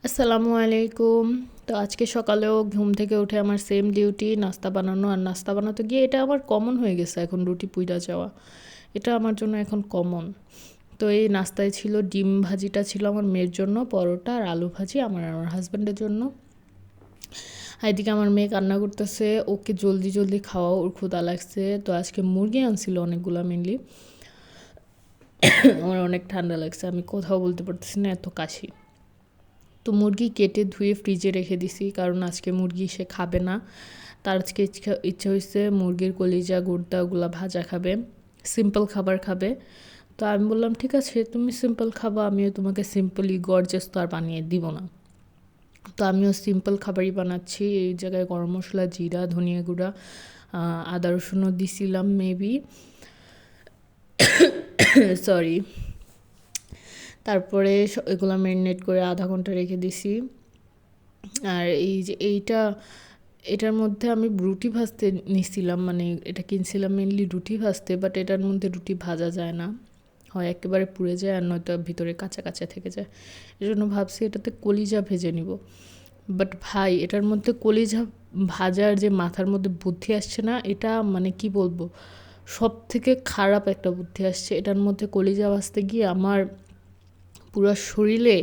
আসসালামু আলাইকুম। তো আজকে সকালেও ঘুম থেকে উঠে আমার সেম ডিউটি নাস্তা বানানো, আর নাস্তা বানাতে গিয়ে এটা আমার কমন হয়ে গেছে এখন, রুটি পুইড়া যাওয়া। এটা আমার জন্য এখন কমন। তো এই নাস্তায় ছিল ডিম ভাজিটা, ছিল আমার মেয়ের জন্য, পরোটা আর আলু ভাজি আমার আর আমার হাজব্যান্ডের জন্য। আর এদিকে আমার মেয়ে কান্না করতেছে, ওকে জলদি জলদি খাওয়াও, ওর ক্ষুধা লাগছে। তো আজকে মুরগি আনছিল অনেকগুলা মেনলি। আমার অনেক ঠান্ডা লাগছে, আমি কোথাও বলতে পারতেছি না, এত কাশি। তো মুরগি কেটে ধুয়ে ফ্রিজে রেখে দিছি, কারণ আজকে মুরগি সে খাবে না। তার আজকে ইচ্ছা হয়েছে মুরগির কলিজা গুর্দা ওগুলা ভাজা খাবে, সিম্পল খাবার খাবে। তো আমি বললাম ঠিক আছে, তুমি সিম্পল খাবা, আমিও তোমাকে সিম্পলি গর্জাস তো আর বানিয়ে দিব না। তো আমিও সিম্পল খাবারই বানাচ্ছি। এই জায়গায় গরম মশলা, জিরা, ধনিয়া গুঁড়া, আদা রসুনও দিছিলাম মেবি, সরি। তারপরে এগুলো ম্যারিনেট করে আধা ঘন্টা রেখে দিছি। আর এই যে এটার মধ্যে আমি রুটি ভাজতে নিছিলাম, মানে এটা কিনছিলাম মেনলি রুটি ভাজতে, বাট এটার মধ্যে রুটি ভাজা যায় না, হয় একেবারে পুড়ে যায় আর নয়তো ভিতরে কাঁচা কাঁচা থেকে যায়। এই জন্য ভাবছি এটাতে কলিজা ভেজে নিব। বাট ভাই, এটার মধ্যে কলিজা ভাজার যে মাথার মধ্যে বুদ্ধি আসছে না, এটা মানে কি বলবো, সব থেকে খারাপ একটা বুদ্ধি আসছে। এটার মধ্যে কলিজা ভাজতে গিয়ে আমার পুরো শরীরে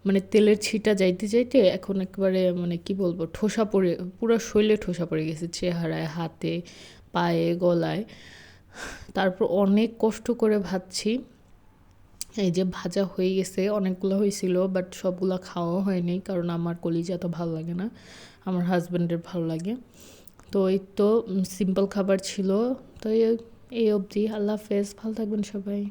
মানে তেলের ছিটা যাইতে যাইতে এখন একেবারে মানে কি বলবো, ঠোসা পড়ে, পুরো শরীরে ঠোসা পড়ে গেছে, চেহারায়, হাতে, পায়ে, গলায়। তারপর অনেক কষ্ট করে ভাজছি। এই যে ভাজা হয়ে গেছে, অনেকগুলো হয়েছিল, বাট সবগুলো খাওয়া হয়নি, কারণ আমার কলিজা তো ভালো লাগে না, আমার হাজব্যান্ডের ভালো লাগে। তো এই তো সিম্পল খাবার ছিল। তো এই অবধি। আল্লাহ হাফেজ, ভালো থাকবেন সবাই।